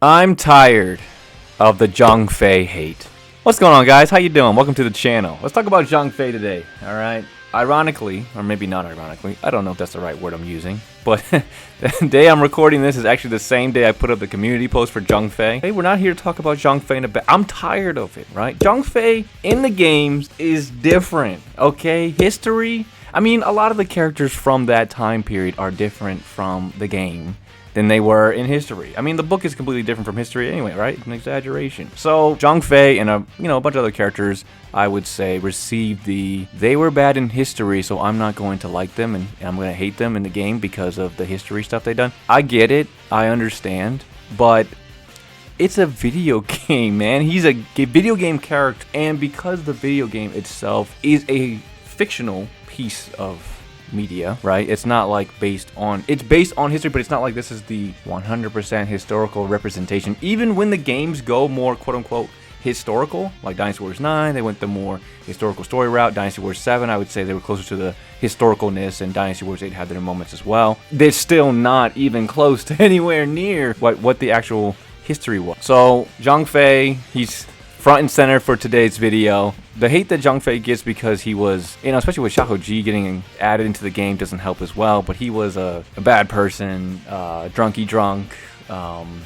I'm tired of the Zhang Fei hate. What's going on, guys? How you doing? Welcome to the channel. Let's talk about Zhang Fei today, alright? Ironically, or maybe not ironically, I don't know if that's the right word I'm using, but the day I'm recording this is actually the same day I put up the community post for Zhang Fei. Hey, we're not here to talk about Zhang Fei in a bit. I'm tired of it, right? Zhang Fei in the games is different, okay? History, I mean, a lot of the characters from that time period are different from the game than they were in history. I mean, the book is completely different from history anyway, right? It's an exaggeration. So Zhang Fei and a bunch of other characters, I would say, received they were bad in history, so I'm not going to like them and I'm going to hate them in the game because of the history stuff they've done. I get it, I understand, but it's a video game, man. He's a video game character, and because the video game itself is a fictional piece of media, right? It's not like based on history, but it's not like this is the 100% historical representation. Even when the games go more quote-unquote historical, like Dynasty Warriors 9, they went the more historical story route. Dynasty Warriors 7, I would say they were closer to the historicalness, and Dynasty Warriors 8 had their moments as well. They're still not even close to anywhere near what the actual history was. So Zhang Fei, he's front and center for today's video. The hate that Zhang Fei gets because he was, especially with Xiahou Ji getting added into the game doesn't help as well, but he was a bad person, drunky drunk.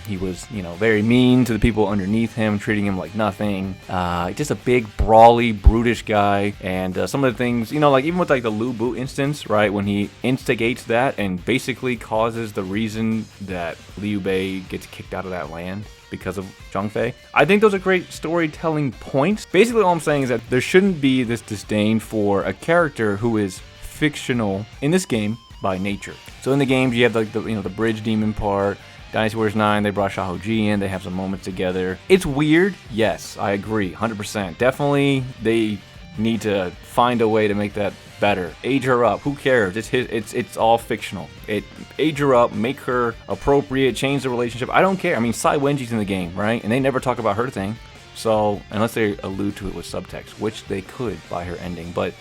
He was, very mean to the people underneath him, treating him like nothing. Just a big, brawly, brutish guy. And some of the things, like even with like the Lu Bu instance, right, when he instigates that and basically causes the reason that Liu Bei gets kicked out of that land because of Zhang Fei. I think those are great storytelling points. Basically, all I'm saying is that there shouldn't be this disdain for a character who is fictional in this game by nature. So in the games, you have like the bridge demon part. Dynasty Warriors 9, they brought Xiahou Ji in. They have some moments together. It's weird. Yes, I agree, 100%. Definitely, they need to find a way to make that better. Age her up. Who cares? It's all fictional. Age her up, make her appropriate, change the relationship. I don't care. I mean, Sai Wenji's in the game, right? And they never talk about her thing. So unless they allude to it with subtext, which they could by her ending, but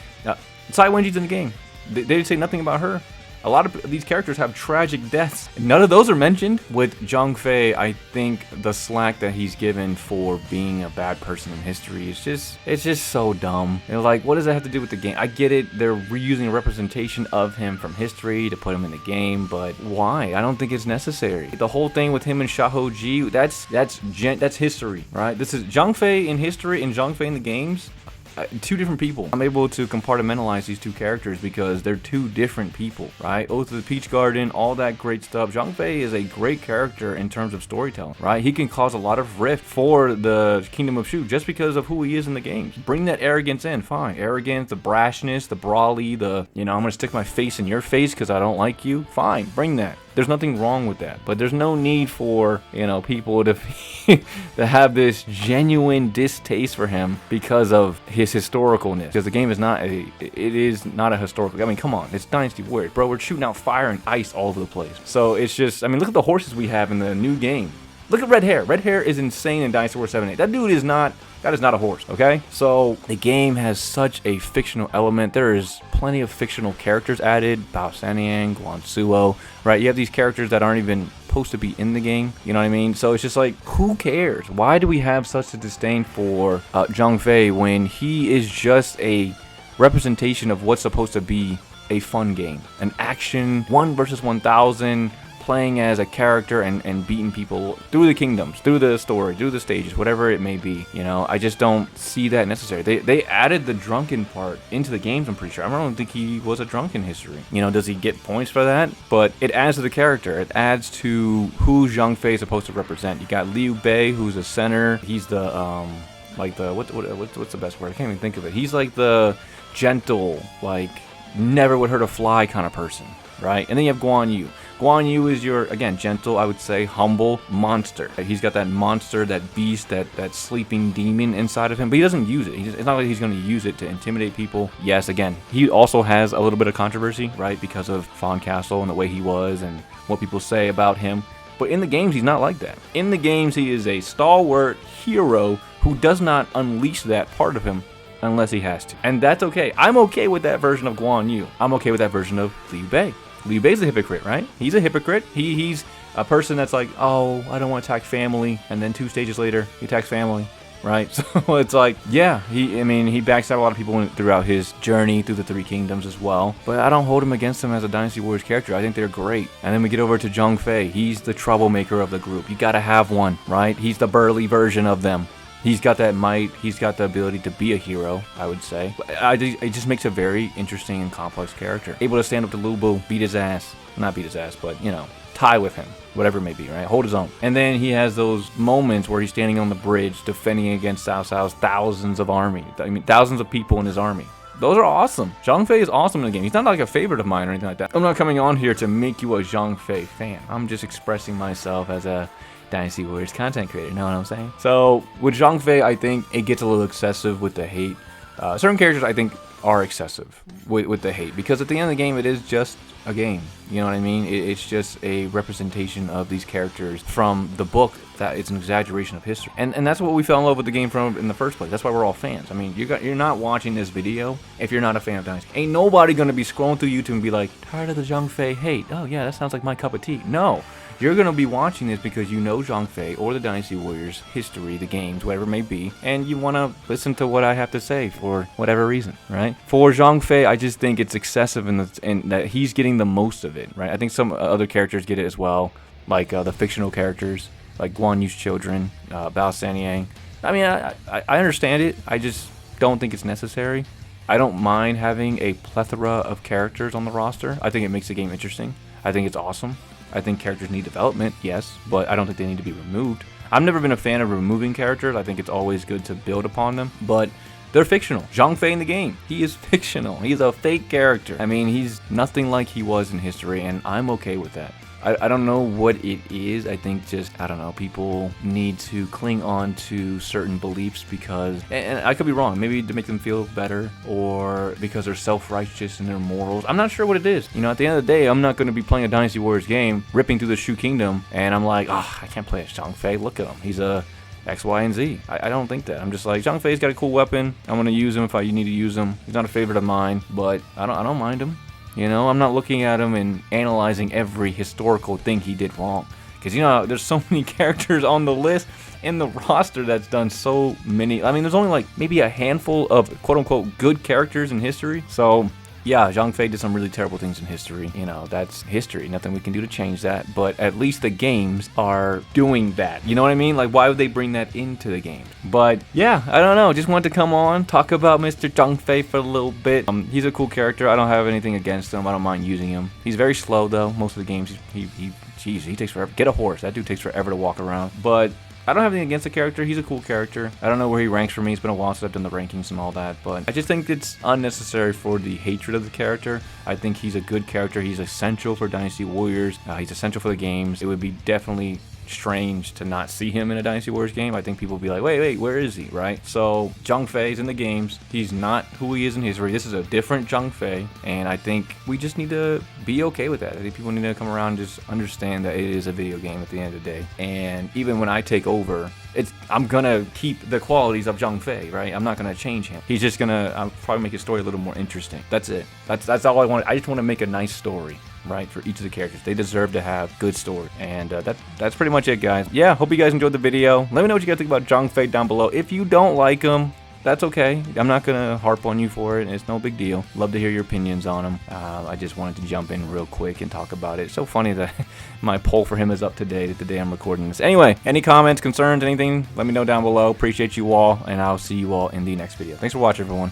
Sai Wenji's in the game. They say nothing about her. A lot of these characters have tragic deaths. None of those are mentioned. With Zhang Fei, I think the slack that he's given for being a bad person in history is just so dumb. Like, what does that have to do with the game? I get it, they're reusing a representation of him from history to put him in the game, but why? I don't think it's necessary. The whole thing with him and Xiahou Ji, that's history, right? This is Zhang Fei in history and Zhang Fei in the games. Two different people. I'm able to compartmentalize these two characters because they're two different people, right? Oath of the Peach Garden, all that great stuff. Zhang Fei is a great character in terms of storytelling, right? He can cause a lot of rift for the Kingdom of Shu just because of who he is in the game. Bring that arrogance in, fine. Arrogance, the brashness, the brawly, I'm gonna stick my face in your face because I don't like you. Fine, bring that. There's nothing wrong with that, but there's no need for, people to to have this genuine distaste for him because of his historicalness. Because the game is not a historical. I mean, come on, it's Dynasty Warriors, bro. We're shooting out fire and ice all over the place. So it's just, look at the horses we have in the new game. Look at Red Hair. Red Hair is insane in Dynasty Warriors 7-8. That dude is not a horse, okay? So the game has such a fictional element. There is plenty of fictional characters added. Bao Sanyang, Guan Suo, right? You have these characters that aren't even supposed to be in the game, you know what I mean? So it's just like, who cares? Why do we have such a disdain for Zhang Fei when he is just a representation of what's supposed to be a fun game? An action, 1 versus 1,000, playing as a character and beating people through the kingdoms, through the story, through the stages, whatever it may be. I just don't see that necessary. They added the drunken part into the games, I'm pretty sure. I don't think he was a drunk in history. Does he get points for that? But it adds to the character. It adds to who Zhang Fei is supposed to represent. You got Liu Bei, who's a center. He's the what's the best word? I can't even think of it. He's like the gentle, like never would hurt a fly kind of person, right? And then you have Guan Yu. Guan Yu is your, again, gentle, I would say, humble monster. He's got that monster, that beast, that sleeping demon inside of him, but he doesn't use it. It's not like he's going to use it to intimidate people. Yes, again, he also has a little bit of controversy, right, because of Fawn Castle and the way he was and what people say about him. But in the games, he's not like that. In the games, he is a stalwart hero who does not unleash that part of him unless he has to. And that's okay. I'm okay with that version of Guan Yu. I'm okay with that version of Liu Bei. Liu Bei's a hypocrite, right? He's a hypocrite. He's A person that's like, oh, I don't want to attack family, and then 2 stages later, he attacks family, right? So it's like, yeah, he backstabbed a lot of people throughout his journey through the 3 kingdoms as well. But I don't hold him against him as a Dynasty Warriors character. I think they're great. And then we get over to Zhang Fei. He's the troublemaker of the group. You gotta have one, right? He's the burly version of them. He's got that might. He's got the ability to be a hero, I would say. It just makes a very interesting and complex character. Able to stand up to Lu Bu, beat his ass. Not beat his ass, but, you know, tie with him. Whatever it may be, right? Hold his own. And then he has those moments where he's standing on the bridge defending against Cao Cao's thousands of army. I mean, thousands of people in his army. Those are awesome. Zhang Fei is awesome in the game. He's not like a favorite of mine or anything like that. I'm not coming on here to make you a Zhang Fei fan. I'm just expressing myself as a Dynasty Warriors content creator, you know what I'm saying? So with Zhang Fei, I think it gets a little excessive with the hate. Certain characters I think are excessive with the hate, because at the end of the game, it is just a game. You know what I mean? It's just a representation of these characters from the book. That it's an exaggeration of history, and that's what we fell in love with the game from in the first place. That's why we're all fans. I mean, you're not watching this video if you're not a fan of Dynasty. Ain't nobody gonna be scrolling through YouTube and be like, tired of the Zhang Fei hate. Oh yeah, that sounds like my cup of tea. No. You're going to be watching this because you know Zhang Fei or the Dynasty Warriors history, the games, whatever it may be, and you want to listen to what I have to say for whatever reason, right? For Zhang Fei, I just think it's excessive in that he's getting the most of it, right? I think some other characters get it as well, like the fictional characters, like Guan Yu's children, Bao Sanyang. I mean, I understand it. I just don't think it's necessary. I don't mind having a plethora of characters on the roster. I think it makes the game interesting. I think it's awesome. I think characters need development, yes, but I don't think they need to be removed. I've never been a fan of removing characters. I think it's always good to build upon them, but they're fictional. Zhang Fei in the game, he is fictional. He's a fake character. I mean, he's nothing like he was in history, and I'm okay with that. I don't know what it is. I think just, I don't know, people need to cling on to certain beliefs because, and I could be wrong, maybe to make them feel better or because they're self-righteous in their morals. I'm not sure what it is. You know, at the end of the day, I'm not going to be playing a Dynasty Warriors game, ripping through the Shu Kingdom, and I'm like, oh, I can't play as Zhang Fei. Look at him. He's a X, Y, and Z. I don't think that. I'm just like, Zhang Fei's got a cool weapon. I'm going to use him if I need to use him. He's not a favorite of mine, but I don't mind him. You know, I'm not looking at him and analyzing every historical thing he did wrong. Because, you know, there's so many characters on the list in the roster that's done so many. I mean, there's only like maybe a handful of quote-unquote good characters in history. So, yeah, Zhang Fei did some really terrible things in history. You know, that's history. Nothing we can do to change that. But at least the games are doing that. You know what I mean? Like, why would they bring that into the game? But, yeah, I don't know. Just wanted to come on, talk about Mr. Zhang Fei for a little bit. He's a cool character. I don't have anything against him. I don't mind using him. He's very slow, though. Most of the games, he takes forever. Get a horse. That dude takes forever to walk around. But I don't have anything against the character. He's a cool character. I don't know where he ranks for me. It's been a while since I've done the rankings and all that, but I just think it's unnecessary for the hatred of the character. I think he's a good character. He's essential for Dynasty Warriors. He's essential for the games. It would be definitely strange to not see him in a Dynasty Warriors game. I think people will be like, wait, where is he, right? So Zhang Fei's in the games. He's not who he is in history. This is a different Zhang Fei, and I think we just need to be okay with that. I think people need to come around and just understand that it is a video game at the end of the day. And even when I take over, I'm gonna keep the qualities of Zhang Fei, right? I'm not gonna change him. He's just gonna I'll probably make his story a little more interesting. That's it. That's all I want. I just want to make a nice story, right, for each of the characters. They deserve to have good story, and that's pretty much it, guys. Yeah, hope you guys enjoyed the video. Let me know what you guys think about Zhang Fei down below. If you don't like him, that's okay. I'm not gonna harp on you for it. It's no big deal. Love to hear your opinions on him. I just wanted to jump in real quick and talk about it. It's so funny that my poll for him is up to date the day I'm recording this. Anyway, any comments, concerns, anything, let me know down below. Appreciate you all, and I'll see you all in the next video. Thanks for watching, everyone.